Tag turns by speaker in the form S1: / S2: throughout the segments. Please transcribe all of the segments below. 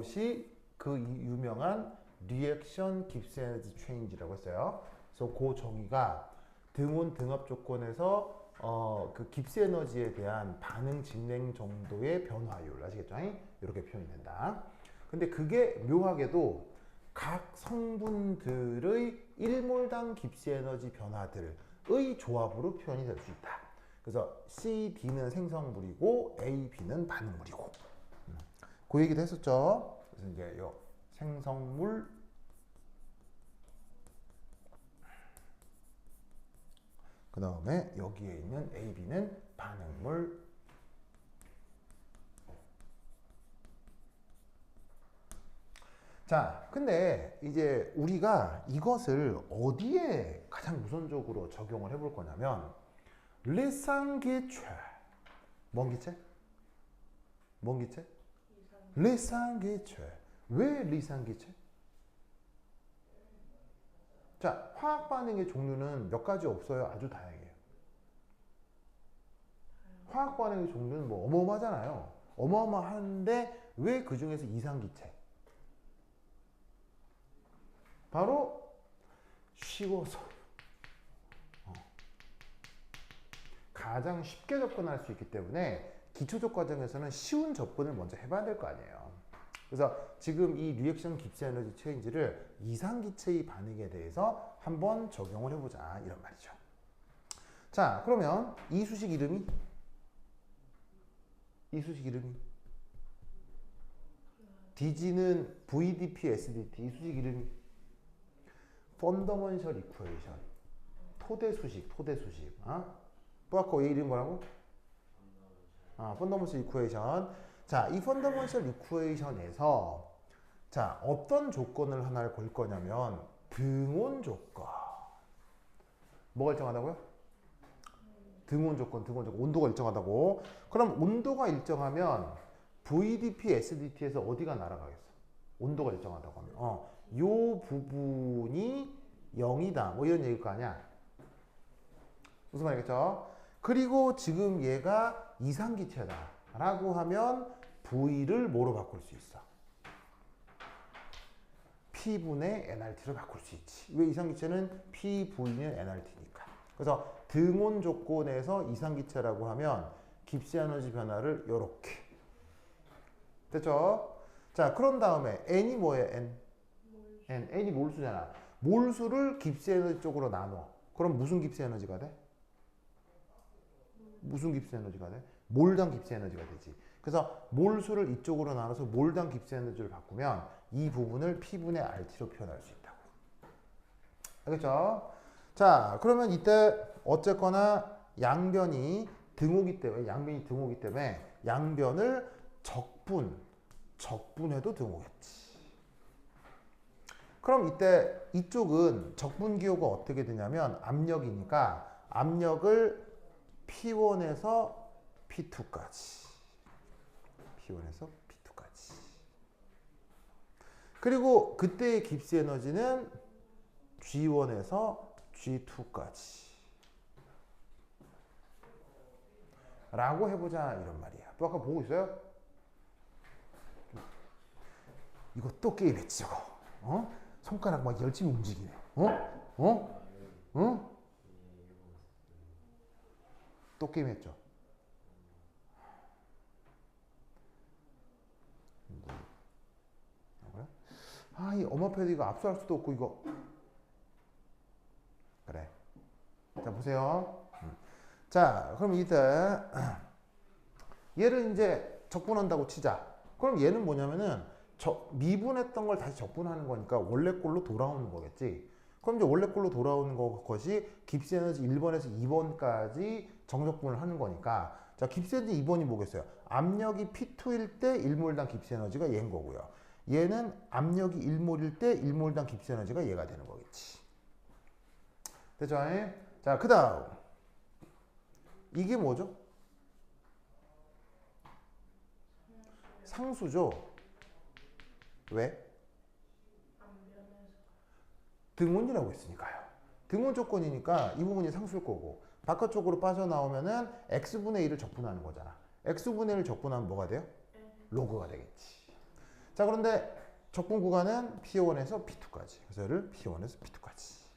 S1: 그것이 그 유명한 리액션 깁스 에너지 체인지라고 했어요. 그래서 그 정의가 등온 등압 조건에서 그 깁스 에너지에 대한 반응 진행 정도의 변화율 아시겠죠? 이렇게 표현이 된다. 근데 그게 묘하게도 각 성분들의 1몰당 깁스 에너지 변화들의 조합으로 표현이 될 수 있다. 그래서 C, D는 생성물이고 A, B는 반응물이고 그 얘기도 했었죠. 그래서 이제 요 생성물 그 다음에 여기에 있는 A, B는 반응물. 자, 근데 이제 우리가 이것을 어디에 가장 우선적으로 적용을 해볼 거냐면 리상기체 뭔 기체? 뭔 기체? 리상기체. 왜 리상기체? 자, 화학 반응의 종류는 몇 가지 없어요. 아주 다양해요. 화학 반응의 종류는 뭐 어마어마하잖아요. 어마어마한데 왜 그 중에서 이상기체? 바로 쉬워서 가장 쉽게 접근할 수 있기 때문에 기초적 과정에서는 쉬운 접근을 먼저 해봐야 될 거 아니에요. 그래서 지금 이 리액션 깁스 에너지 체인지를 이상기체의 반응에 대해서 한번 적용을 해보자 이런 말이죠. 자, 그러면 이 수식 이름이 DG는 VDP, SDT 이 수식 이름이 펀더먼셜 이쿠에이션 토대 수식. 또 아까 얘 이름 뭐라고? 펀더먼셜 이쿠에이션. 자, 이 펀더먼셜 이쿠에이션에서 자, 어떤 조건을 하나를 걸 거냐면 등온 조건. 뭐가 일정하다고요? 등온 조건. 온도가 일정하다고. 그럼 온도가 일정하면 VDP, SDT에서 어디가 날아가겠어? 온도가 일정하다고 하면. 요 부분이 0이다. 뭐 이런 얘기일 거 아니야? 무슨 말이겠죠? 그리고 지금 얘가 이상기체다. 라고 하면 V를 뭐로 바꿀 수 있어? P분의 nRT로 바꿀 수 있지. 왜 이상기체는 PV는 nRT니까. 그래서 등온 조건에서 이상기체라고 하면 깁스 에너지 변화를 요렇게. 됐죠? 자, 그런 다음에 n이 뭐예요? n이 몰수잖아. 몰수를 깁스 에너지 쪽으로 나눠. 그럼 무슨 깁스 에너지가 돼? 몰당 깁스 에너지가 되지. 그래서 몰수를 이쪽으로 나눠서 몰당 깁스 에너지를 바꾸면 이 부분을 P분의 RT로 표현할 수 있다고. 알겠죠? 자, 그러면 이때 어쨌거나 양변이 등호기 때문에 양변을 적분해도 등호겠지. 그럼 이때 이쪽은 적분 기호가 어떻게 되냐면 압력이니까 압력을 P1에서 P2까지. 그리고 그때의 깁스 에너지는 G1에서 G2까지. 라고 해보자 이런 말이야. 또 아까 보고 있어요? 이거 또 게임했지 저거. 손가락 막 열심히 움직이네. 또 게임했죠. 이 엄마패드 이거 압수할 수도 없고 이거. 그래. 자, 보세요. 자, 그럼 이때 얘를 이제 적분한다고 치자. 그럼 얘는 뭐냐면은 미분했던 걸 다시 적분하는 거니까 원래 꼴로 돌아오는 거겠지. 그럼 이제 원래 꼴로 돌아오는 것이 깁스 에너지 1번에서 2번까지 정적분을 하는 거니까 자, 깁스 에너지 2번이 뭐겠어요? 압력이 P2일 때 1몰당 깁스 에너지가 얘인 거고요. 얘는 압력이 1몰일 때 1몰당 깁스 에너지가 얘가 되는 거겠지. 됐죠? 자, 그 다음 이게 뭐죠? 상수죠. 왜? 등온이라고 했으니까요. 등온 조건이니까 이 부분이 상수일 거고 바깥쪽으로 빠져나오면은 x분의 1을 적분하는 거잖아. x분의 1을 적분하면 뭐가 돼요? 로그가 되겠지. 자, 그런데 적분 구간은 P1에서 P2까지. 그래서 얘를 P1에서 P2까지.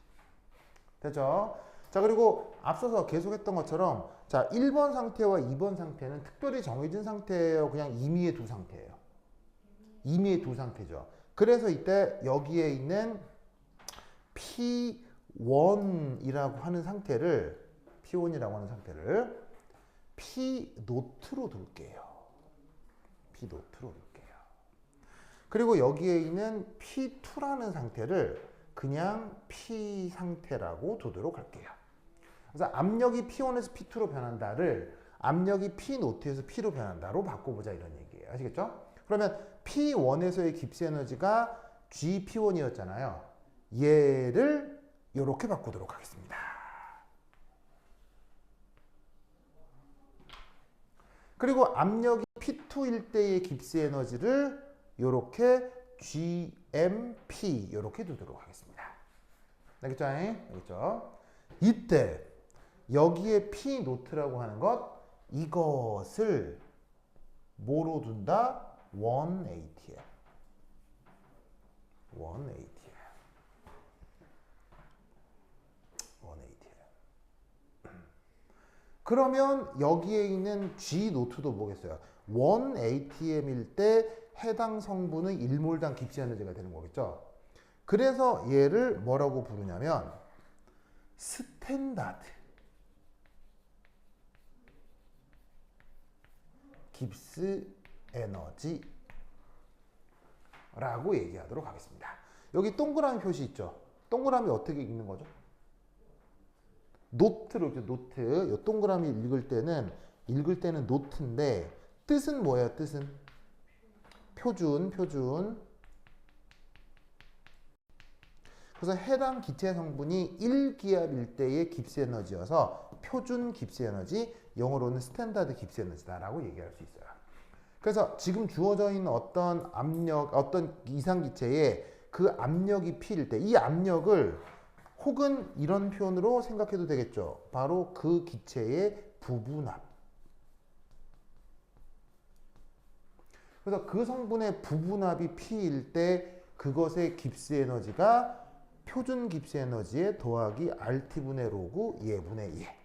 S1: 됐죠? 자, 그리고 앞서서 계속했던 것처럼 자, 1번 상태와 2번 상태는 특별히 정해진 상태예요. 그냥 임의의 두 상태예요. 임의의 두 상태죠. 그래서 이때 여기에 있는 P1이라고 하는 상태를 P 노트로 둘게요. P 노트로 둘게요. 그리고 여기에 있는 P2라는 상태를 그냥 P 상태라고 두도록 할게요. 그래서 압력이 P1에서 P2로 변한다를 압력이 P 노트에서 P로 변한다로 바꿔보자 이런 얘기예요. 아시겠죠? 그러면 P1에서의 깁스 에너지가 GP1이었잖아요. 얘를 이렇게 바꾸도록 하겠습니다. 그리고 압력이 P2일 때의 깁스 에너지를 이렇게 GMP 이렇게 두도록 하겠습니다. 알겠죠? 알겠죠? 이때 여기에 P 노트라고 하는 것 이것을 뭐로 둔다? 1ATM. 1ATM. 그러면 여기에 있는 G 노트도 뭐겠어요? 1ATM일 때 해당 성분의 1몰당 깁스 에너지가 되는 거겠죠? 그래서 얘를 뭐라고 부르냐면 스탠다드 깁스 에너지라고 얘기하도록 하겠습니다. 여기 동그라미 표시 있죠? 동그라미 어떻게 읽는 거죠? 노트로 노트. 이 동그라미 읽을 때는 노트인데 뜻은 뭐예요? 뜻은 표준. 그래서 해당 기체 성분이 1기압일 때의 깁스 에너지여서 표준 깁스 에너지, 영어로는 스탠다드 깁스 에너지다라고 얘기할 수 있어요. 그래서 지금 주어져 있는 어떤 압력, 어떤 이상 기체에 그 압력이 P일 때 이 압력을 혹은 이런 표현으로 생각해도 되겠죠. 바로 그 기체의 부분압. 그래서 그 성분의 부분압이 P일 때 그것의 깁스 에너지가 표준 깁스 에너지에 더하기 RT분의 로그 예분의 예.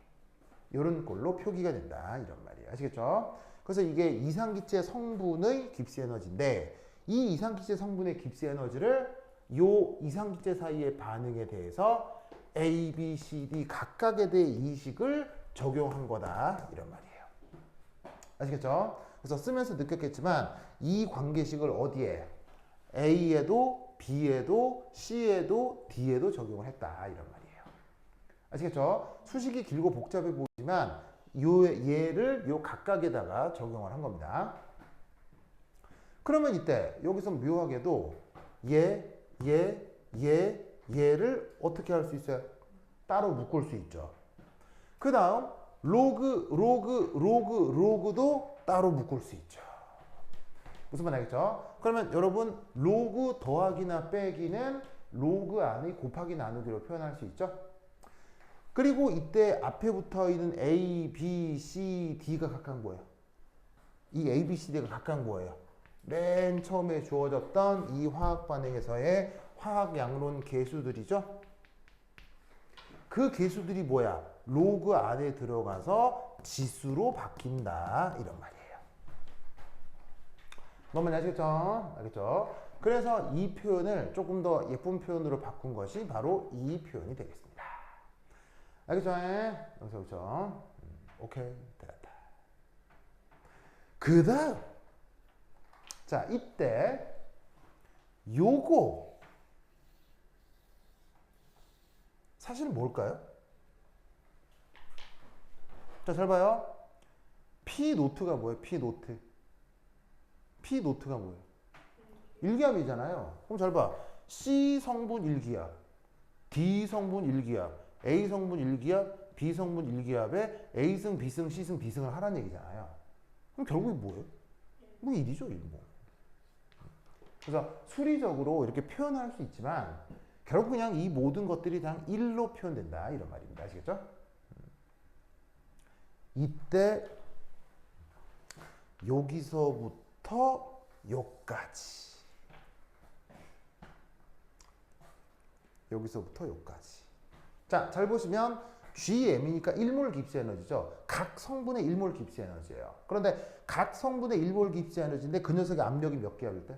S1: 이런 꼴로 표기가 된다. 이런 말이에요. 아시겠죠? 그래서 이게 이상기체 성분의 깁스 에너지인데 이 이상기체 성분의 깁스 에너지를 요 이상기체 사이의 반응에 대해서 A, B, C, D 각각에 대해 이식을 적용한 거다. 이런 말이에요. 아시겠죠? 그래서 쓰면서 느꼈겠지만 이 관계식을 어디에? A에도 B에도 C에도 D에도 적용을 했다. 이런 말이에요. 아시겠죠? 수식이 길고 복잡해 보이지만 얘를 요 각각에다가 적용을 한 겁니다. 그러면 이때 여기서 묘하게도 얘를 어떻게 할 수 있어요? 따로 묶을 수 있죠. 그 다음 로그도 따로 묶을 수 있죠. 무슨 말 알겠죠? 그러면 여러분 로그 더하기나 빼기는 로그 안의 곱하기 나누기로 표현할 수 있죠. 그리고 이때 앞에 붙어 있는 A, B, C, D가 각각 뭐예요? 이 A, B, C, D가 각각 뭐예요? 맨 처음에 주어졌던 이 화학 반응에서의 화학 양론 계수들이죠. 그 계수들이 뭐야? 로그 안에 들어가서 지수로 바뀐다. 이런 말이에요. 뭔 말인지 아시겠죠? 알겠죠? 그래서 이 표현을 조금 더 예쁜 표현으로 바꾼 것이 바로 이 표현이 되겠습니다. 알겠죠? 여기서 그렇죠? 오케이, 됐다. 그 다음 자, 이때 요거 사실은 뭘까요? 자, 잘 봐요. P 노트가 뭐예요? P 노트. P 노트가 뭐예요? 1기압이잖아요. 그럼 잘 봐. C 성분 1기압, D 성분 1기압, A 성분 1기압, B 성분 1기압에 A승, B승, C승, D승을 하라는 얘기잖아요. 그럼 결국에 뭐예요? 뭐 1이죠, 1. 뭐. 그래서 수리적으로 이렇게 표현할 수 있지만 결국 그냥 이 모든 것들이 다 1로 표현된다. 이런 말입니다. 아시겠죠? 이때 여기서부터 여기까지 여기서부터 여기까지. 자, 잘 보시면 GM이니까 1몰 깁스 에너지죠. 각 성분의 1몰 깁스 에너지예요. 그런데 각 성분의 1몰 깁스 에너지인데 그 녀석의 압력이 몇 기압일 때?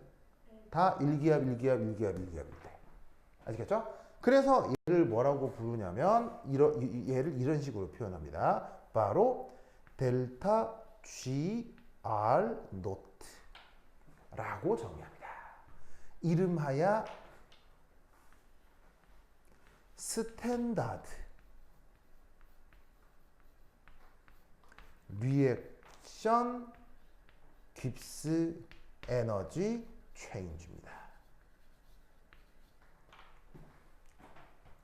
S1: 다 1기압, 1기압, 1기압, 1기압일 때. 아시겠죠? 그래서 얘를 뭐라고 부르냐면 얘를 이런 식으로 표현합니다. 바로 델타 GR 노트라고 정의합니다. 이름하여 스탠다드 리액션 깁스 에너지 체인지입니다.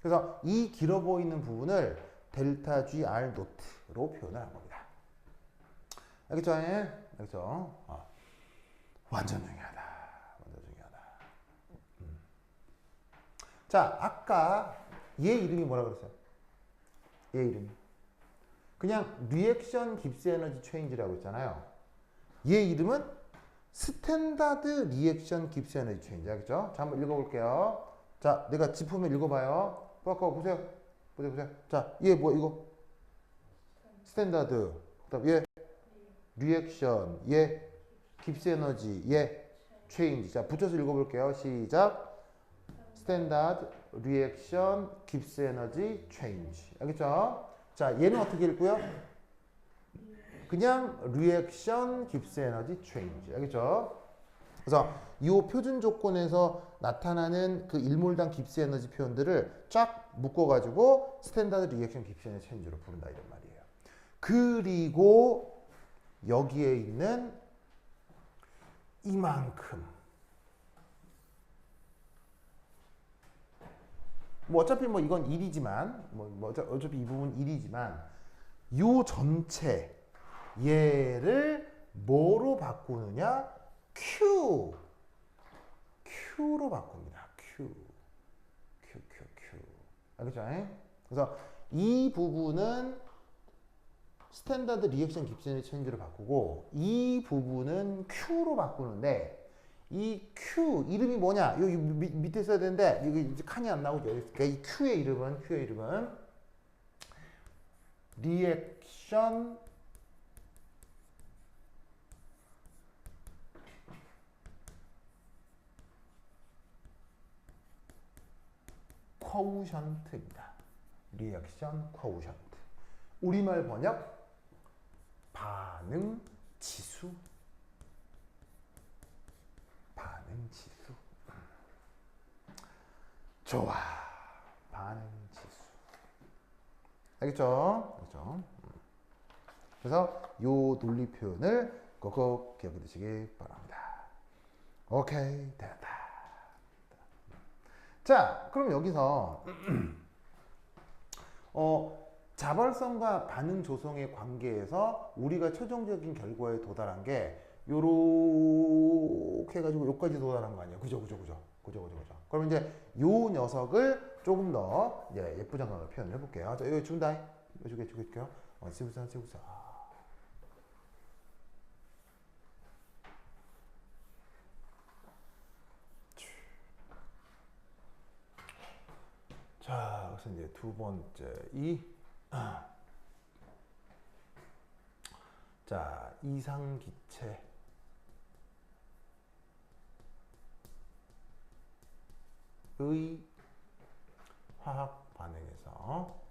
S1: 그래서 이 길어 보이는 부분을 델타 GR 노트로 표현을 한 겁니다. 알겠죠? 알겠죠? 완전 중요하다. 완전 중요하다. 자, 아까 얘 이름이 뭐라 그랬어요? 얘 이름이. 그냥 리액션 깁스 에너지 체인지라고 했잖아요. 얘 이름은 스탠다드 리액션 깁스 에너지 체인지. 알겠죠? 자, 한번 읽어볼게요. 자, 내가 짚으면 읽어봐요. 아까 보세요. 보세요. 자, 얘 뭐야 이거? 스탠다드. 그다음 얘 리액션. 얘 깁스 에너지. 얘 체인지. 자, 붙여서 읽어볼게요. 시작. 스탠다드 리액션 깁스 에너지 체인지. 알겠죠? 자, 얘는 어떻게 읽고요? 그냥 리액션 깁스 에너지 체인지. 알겠죠? 그래서 이 표준 조건에서 나타나는 그 1몰당 깁스 에너지 표현들을 쫙 묶어가지고 스탠다드 리액션 깁스 에너지 체인지로 부른다 이런 말이에요. 그리고 여기에 있는 이만큼 뭐 어차피 뭐 이건 1이지만 뭐 어차피 이 부분 1이지만 요 전체 얘를 뭐로 바꾸느냐? Q로 바꿉니다. Q. 알겠죠? 그래서 이 부분은 스탠다드 리액션 깁스 에너지 체인지로 바꾸고 이 부분은 Q로 바꾸는데 이 Q 이름이 뭐냐? 여기 밑에 써야 되는데 여기 이제 칸이 안 나오죠. 그러니까 이 Q의 이름은 리액션 쿼우션트입니다. 리액션 쿼우션트. 우리말 번역 반응 지수. 반응 지수. 좋아. 반응 지수. 알겠죠? 알겠죠? 그래서 요 논리 표현을 꼭 기억해 두시기 바랍니다. 오케이, 됐다. 자, 그럼 여기서 자발성과 반응 조성의 관계에서 우리가 최종적인 결과에 도달한 게 요렇게 해가지고 여기까지 도달한 거 아니에요? 그죠? 그럼 이제 요 녀석을 조금 더 예쁘장하게 표현해 볼게요. 자, 여기 준다. 여기 줄게요. 지우자. 자, 그래서 이제 두 번째 자, 이상기체의 화학 반응에서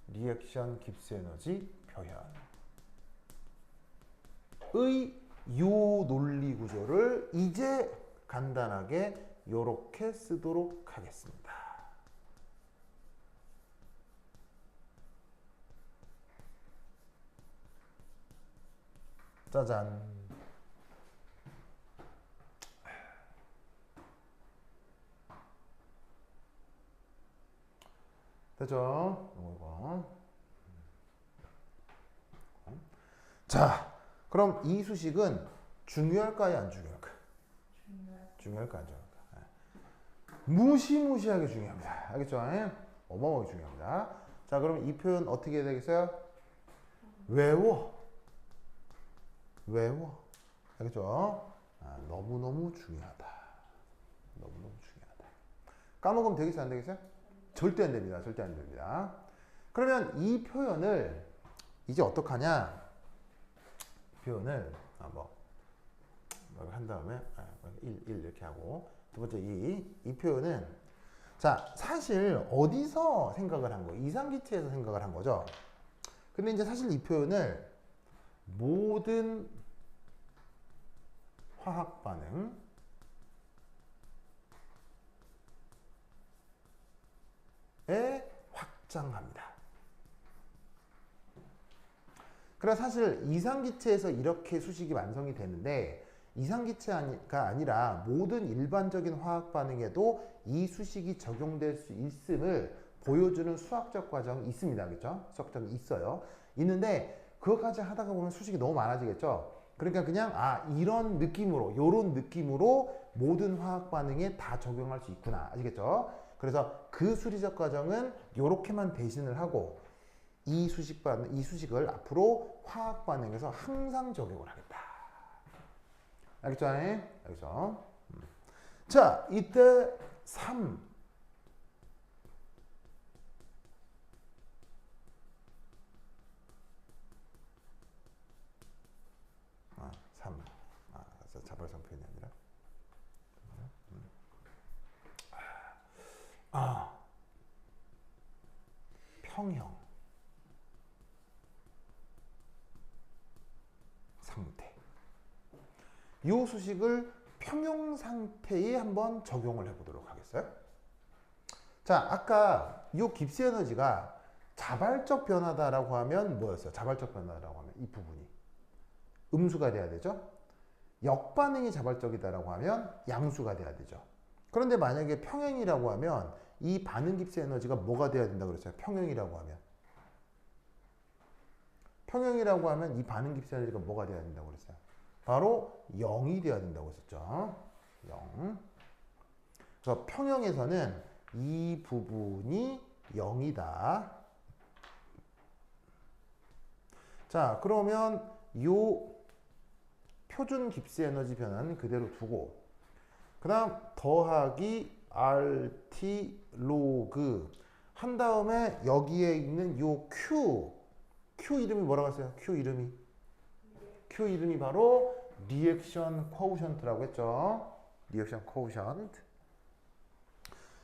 S1: 리액션 깁스 에너지 표현의 요 논리 구조를 이제 간단하게 요렇게 쓰도록 하겠습니다. 짜잔. 됐죠? 이거. 자, 그럼 이 수식은 중요할까요, 안 중요할까요? 중요할까, 안 중요할까? 무시무시하게 중요합니다. 알겠죠? 어마어마하게 중요합니다. 자, 그럼 이 표현 어떻게 해야 되겠어요? 외워. 알겠죠? 너무너무 중요하다. 너무너무 중요하다. 까먹으면 되겠어요? 안 되겠어요? 절대 안 됩니다. 절대 안 됩니다. 그러면 이 표현을 이제 어떡하냐? 표현을 한 다음에 1 이렇게 하고 두 번째 이 표현은 자 사실 어디서 생각을 한 거예요? 이상기체에서 생각을 한 거죠. 근데 이제 사실 이 표현을 모든 화학 반응에 확장합니다. 그래서 사실 이상기체에서 이렇게 수식이 완성이 되는데 이상기체가 아니라 모든 일반적인 화학 반응에도 이 수식이 적용될 수 있음을 보여주는 수학적 과정이 있습니다. 그렇죠? 수학적이 있어요. 있는데 그것까지 하다가 보면 수식이 너무 많아지겠죠? 그러니까 그냥 이런 느낌으로 요런 느낌으로 모든 화학 반응에 다 적용할 수 있구나. 아시겠죠? 그래서 그 수리적 과정은 요렇게만 대신을 하고 이 수식을 앞으로 화학 반응에서 항상 적용을 하겠다. 알겠죠? 알겠죠? 자, 이때 3. 3. 자발성 표현이 아니라. 평형 상태. 이 수식을 평형 상태에 한번 적용을 해보도록 하겠어요. 자, 아까 이 깁스 에너지가 자발적 변화다라고 하면 뭐였어요? 자발적 변화라고 하면 이 부분이 음수가 돼야 되죠. 역반응이 자발적이다라고 하면 양수가 돼야 되죠. 그런데 만약에 평행이라고 하면 이 반응 깁스 에너지가 뭐가 돼야 된다고 그랬어요? 평행이라고 하면. 평행이라고 하면 이 반응 깁스 에너지가 뭐가 돼야 된다고 그랬어요? 바로 0이 돼야 된다고 했었죠. 0. 그래서 평형에서는 이 부분이 0이다. 자, 그러면 요 표준 깁스 에너지 변화는 그대로 두고 그 다음 더하기 RT 로그 한 다음에 여기에 있는 요 Q 이름이 뭐라고 했어요? Q 이름이 바로 리액션 코에피션트라고 했죠. 리액션 코에피션트.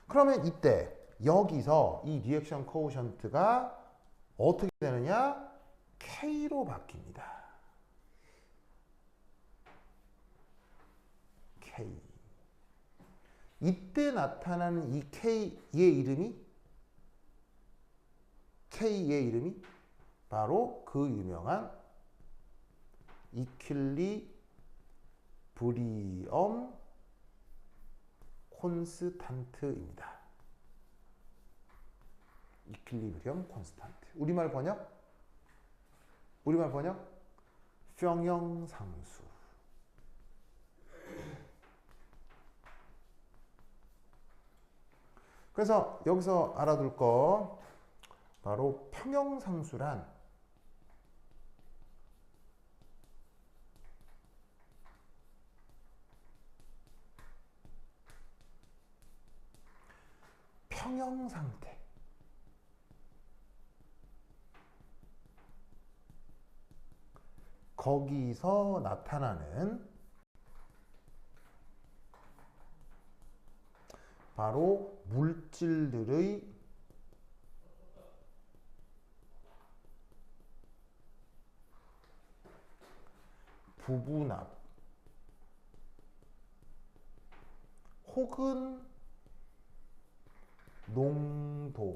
S1: 그러면 이때 여기서 이 리액션 코에피션트가 어떻게 되느냐? K로 바뀝니다. K. 이때 나타나는 이 K의 이름이 바로 그 유명한 이퀄리브리엄 콘스탄트입니다. 이퀄리브리엄 콘스탄트. 우리말 번역? 평형상수. 그래서 여기서 알아둘 거 바로 평형상수란 평형상태. 거기서 나타나는 바로 물질들의 부분합 혹은 농도로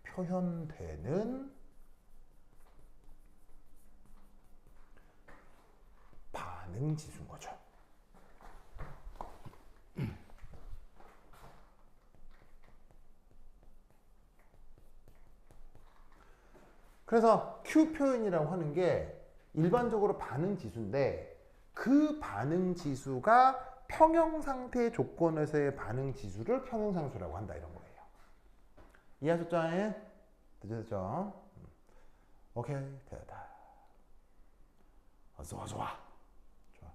S1: 표현되는 반응 지수인 거죠. 그래서 Q 표현이라고 하는 게 일반적으로 반응 지수인데 그 반응 지수가 평형 상태 조건에서의 반응 지수를 평형상수라고 한다 이런 거예요. 이해하셨죠? 되셨죠? 오케이, 됐다. 좋아, 좋아. 좋아.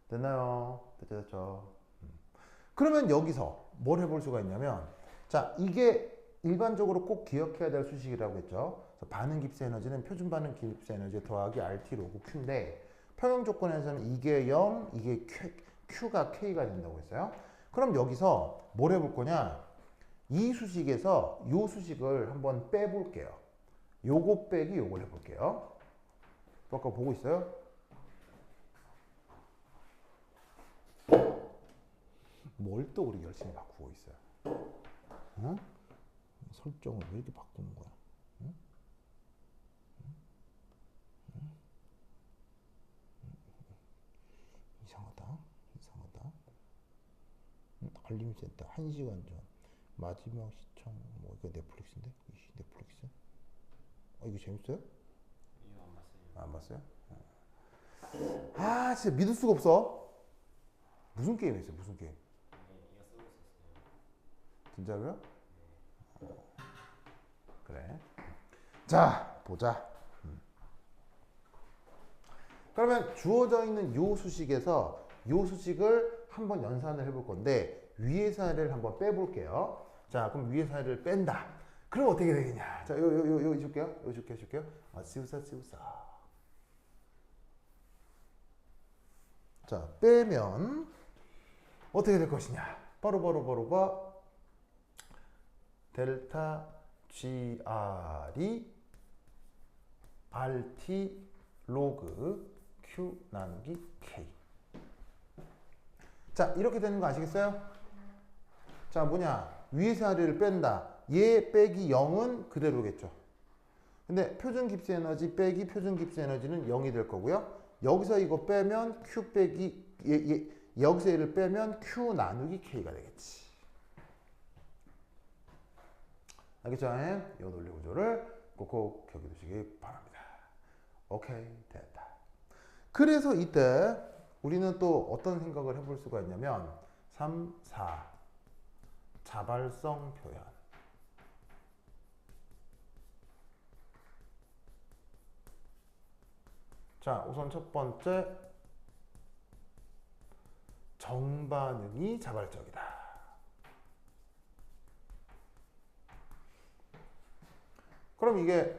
S1: 됐나요? 됐죠. 그러면 여기서 뭘 해볼 수가 있냐면, 자, 이게 일반적으로 꼭 기억해야 될 수식이라고 했죠. 그래서 반응 깁스 에너지는 표준 반응 깁스 에너지 더하기 RT 로그 Q인데, 평형 조건에서는 이게 0, 이게 Q가 K가 된다고 했어요. 그럼 여기서 뭘 해볼 거냐? 이 수식에서 이 수식을 한번 빼볼게요. 요거 빼기 요걸 해볼게요. 아까 보고 있어요? 뭘 또 우리 열심히 바꾸고 있어요? 어? 설정을 왜 이렇게 바꾸는 거야? 응? 이상하다. 이상하다. 알림 센터 1시간 전. 마지막 시청 뭐 이거 넷플릭스인데? 넷플릭스? 이거 재밌어요?
S2: 이거 안 봤어요.
S1: 안 봤어요? 아 진짜 믿을 수가 없어. 무슨 게임 했어요? 무슨 게임?
S2: 네, 이거 쓰고 있었어요.
S1: 진짜로요? 그래. 자 보자. 그러면 주어져 있는 요 수식에서 요 수식을 한번 연산을 해볼 건데 위의 사례를 한번 빼볼게요. 자 그럼 위의 사례를 뺀다. 그럼 어떻게 되겠냐? 자 요 줄게요. 요 줄게요. 시우사. 자 빼면 어떻게 될 것이냐? 바로 델타 GR이 RT 로그 Q 나누기 K. 자 이렇게 되는 거 아시겠어요? 자 뭐냐? 위의 사례를 뺀다. 얘 빼기 0은 그대로겠죠. 근데 표준 깁스 에너지 빼기 표준 깁스 에너지는 0이 될 거고요. 여기서 이거 빼면 Q 빼기 여기서 얘를 빼면 Q 나누기 K가 되겠지. 알겠죠? 이 논리 구조를 꼭 기억해 두시기 바랍니다. 오케이, 됐다. 그래서 이때 우리는 또 어떤 생각을 해볼 수가 있냐면 3, 4 자발성 표현. 자, 우선 첫 번째 정반응이 자발적이다. 그럼 이게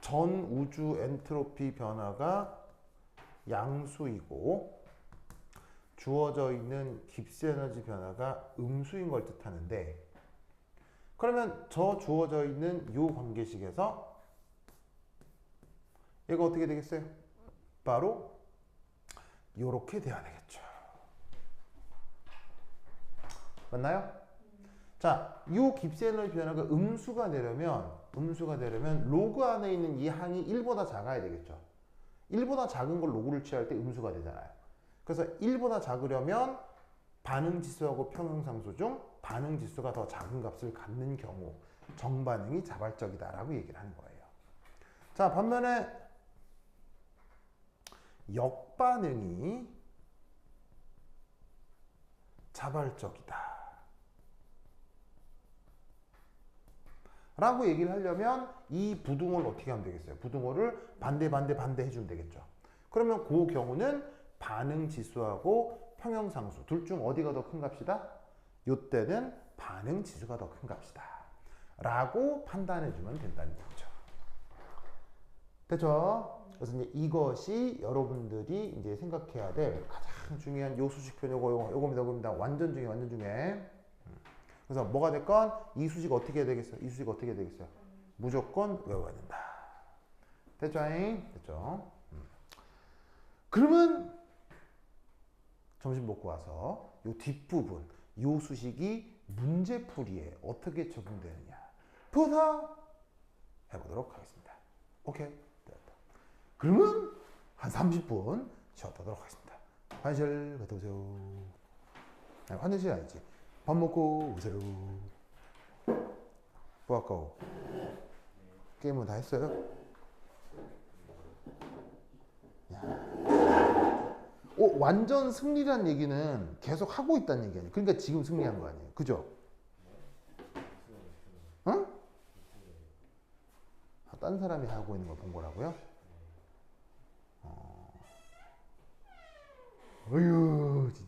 S1: 전 우주 엔트로피 변화가 양수이고 주어져 있는 깁스 에너지 변화가 음수인 걸 뜻하는데, 그러면 저 주어져 있는 요 관계식에서 얘가 어떻게 되겠어요? 바로 요렇게 돼야 되겠죠. 맞나요? 자, 요 깁스 에너지 변화가 음수가 되려면 로그 안에 있는 이 항이 1보다 작아야 되겠죠. 1보다 작은 걸 로그를 취할 때 음수가 되잖아요. 그래서 1보다 작으려면 반응 지수하고 평형상수 중 반응 지수가 더 작은 값을 갖는 경우 정반응이 자발적이다라고 얘기를 하는 거예요. 자, 반면에 역반응이 자발적이다 라고 얘기를 하려면 이 부등호를 어떻게 하면 되겠어요? 부등호를 반대 해주면 되겠죠. 그러면 그 경우는 반응 지수하고 평형상수 둘 중 어디가 더 큰 값이다? 이때는 반응 지수가 더 큰 값이다 라고 판단해 주면 된다는 얘기죠. 됐죠? 그래서 이제 이것이 여러분들이 이제 생각해야 될 가장 중요한 요 수식표 요겁니다. 완전 중요해. 그래서 뭐가 됐건 이 수식 어떻게 해야 되겠어요? 이 수식 어떻게 해야 되겠어요? 무조건 외워야 된다. 됐죠? 됐죠? 그러면 점심 먹고 와서 요 뒷부분 요 수식이 문제풀이에 어떻게 적용되느냐 부터 해보도록 하겠습니다. 오케이? 됐다. 그러면 한 30분 쉬었다 하도록 하겠습니다. 화장실 갔다 오세요. 아니, 화장실 아니지. 밥 먹고 오세요. 뭐 아까워? 게임은 다 했어요? 완전 승리란 얘기는 계속 하고 있다는 얘기 아니에요. 그러니까 지금 승리한 거 아니에요. 그죠? 응? 딴 사람이 하고 있는 걸 본 거라고요? 어휴, 진짜.